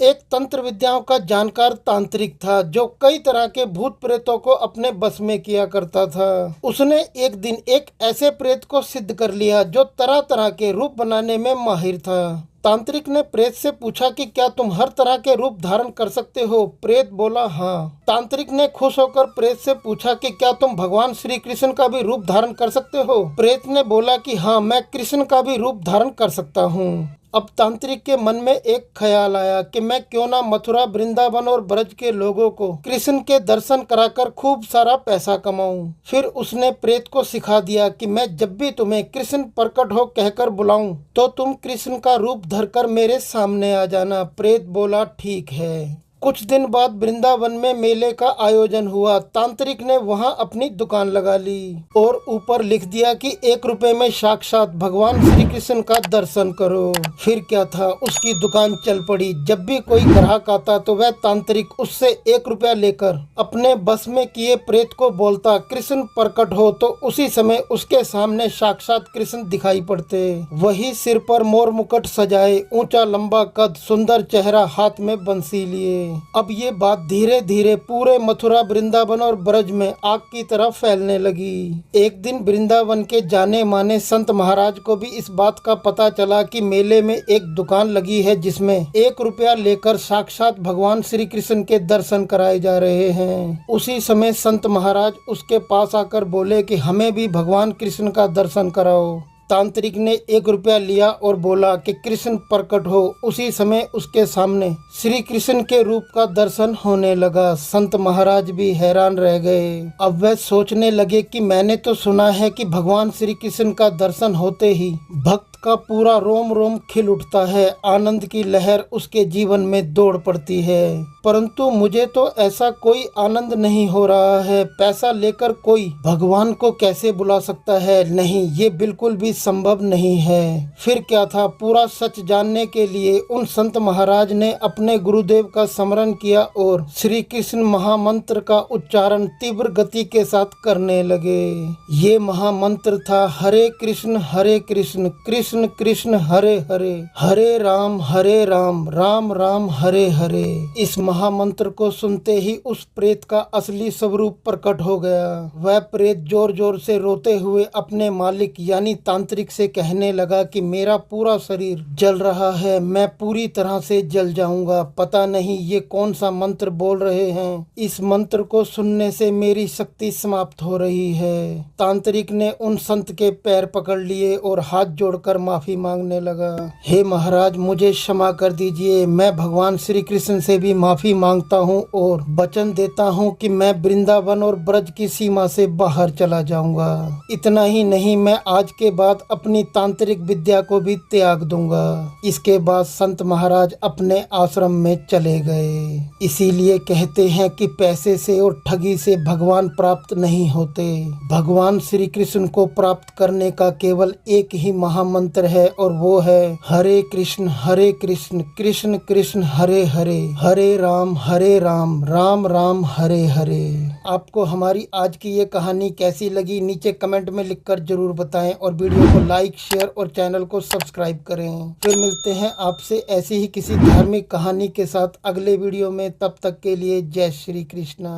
एक तंत्र विद्याओं का जानकार तांत्रिक था जो कई तरह के भूत प्रेतों को अपने बस में किया करता था। उसने एक दिन एक ऐसे प्रेत को सिद्ध कर लिया जो तरह तरह के रूप बनाने में माहिर था। तांत्रिक ने प्रेत से पूछा कि क्या तुम हर तरह के रूप धारण कर सकते हो? प्रेत बोला हाँ। तांत्रिक ने खुश होकर प्रेत से पूछा कि क्या तुम भगवान श्री कृष्ण का भी रूप धारण कर सकते हो? प्रेत ने बोला कि हाँ, मैं कृष्ण का भी रूप धारण कर सकता हूँ। अब तांत्रिक के मन में एक ख्याल आया कि मैं क्यों ना मथुरा, वृंदावन और ब्रज के लोगों को कृष्ण के दर्शन कराकर खूब सारा पैसा कमाऊं। फिर उसने प्रेत को सिखा दिया कि मैं जब भी तुम्हें कृष्ण प्रकट हो कहकर बुलाऊं तो तुम कृष्ण का रूप धरकर मेरे सामने आ जाना। प्रेत बोला ठीक है। कुछ दिन बाद वृंदावन में मेले का आयोजन हुआ। तांत्रिक ने वहां अपनी दुकान लगा ली और ऊपर लिख दिया कि 1 रुपए में साक्षात भगवान श्री कृष्ण का दर्शन करो। फिर क्या था, उसकी दुकान चल पड़ी। जब भी कोई ग्राहक आता तो वह तांत्रिक उससे 1 रुपया लेकर अपने बस में किए प्रेत को बोलता कृष्ण प्रकट हो, तो उसी समय उसके सामने साक्षात कृष्ण दिखाई पड़ते। वही सिर पर मोर मुकुट सजाए, ऊंचा लंबा कद, सुंदर चेहरा, हाथ में बंसी लिए। अब ये बात धीरे धीरे पूरे मथुरा, वृंदावन और ब्रज में आग की तरह फैलने लगी। एक दिन वृंदावन के जाने माने संत महाराज को भी इस बात का पता चला कि मेले में एक दुकान लगी है जिसमें 1 रुपया लेकर साक्षात भगवान श्री कृष्ण के दर्शन कराए जा रहे हैं। उसी समय संत महाराज उसके पास आकर बोले कि हमें भी भगवान कृष्ण का दर्शन कराओ। तांत्रिक ने 1 रुपया लिया और बोला कि कृष्ण प्रकट हो। उसी समय उसके सामने श्री कृष्ण के रूप का दर्शन होने लगा। संत महाराज भी हैरान रह गए। अब वह सोचने लगे कि मैंने तो सुना है कि भगवान श्री कृष्ण का दर्शन होते ही भक्त का पूरा रोम रोम खिल उठता है, आनंद की लहर उसके जीवन में दौड़ पड़ती है, परंतु मुझे तो ऐसा कोई आनंद नहीं हो रहा है। पैसा लेकर कोई भगवान को कैसे बुला सकता है? नहीं, ये बिल्कुल भी संभव नहीं है। फिर क्या था, पूरा सच जानने के लिए उन संत महाराज ने अपने गुरुदेव का स्मरण किया और श्री कृष्ण महामंत्र का उच्चारण तीव्र गति के साथ करने लगे। ये महामंत्र था हरे कृष्ण कृष्ण कृष्ण हरे हरे, हरे राम राम राम हरे हरे। इस महामंत्र को सुनते ही उस प्रेत का असली स्वरूप प्रकट हो गया। वह प्रेत जोर जोर से रोते हुए अपने मालिक यानी तांत्रिक से कहने लगा कि मेरा पूरा शरीर जल रहा है, मैं पूरी तरह से जल जाऊंगा। पता नहीं ये कौन सा मंत्र बोल रहे हैं, इस मंत्र को सुनने से मेरी शक्ति समाप्त हो रही है। तांत्रिक ने उन संत के पैर पकड़ लिए और हाथ जोड़कर माफी मांगने लगा। हे महाराज, मुझे क्षमा कर दीजिए, मैं भगवान श्री कृष्ण से भी माफी मांगता हूँ और वचन देता हूँ कि मैं वृंदावन और ब्रज की सीमा से बाहर चला जाऊंगा। इतना ही नहीं, मैं आज के बाद अपनी तांत्रिक विद्या को भी त्याग दूंगा। इसके बाद संत महाराज अपने आश्रम में चले गए। इसीलिए कहते हैं कि पैसे से और ठगी से भगवान प्राप्त नहीं होते। भगवान श्री कृष्ण को प्राप्त करने का केवल एक ही महामंत्र है और वो है हरे कृष्ण कृष्ण कृष्ण हरे हरे, हरे राम राम राम हरे हरे। आपको हमारी आज की ये कहानी कैसी लगी नीचे कमेंट में लिखकर जरूर बताएं और वीडियो को लाइक, शेयर और चैनल को सब्सक्राइब करें। फिर मिलते हैं आपसे ऐसी ही किसी धार्मिक कहानी के साथ अगले वीडियो में। तब तक के लिए जय श्री कृष्णा।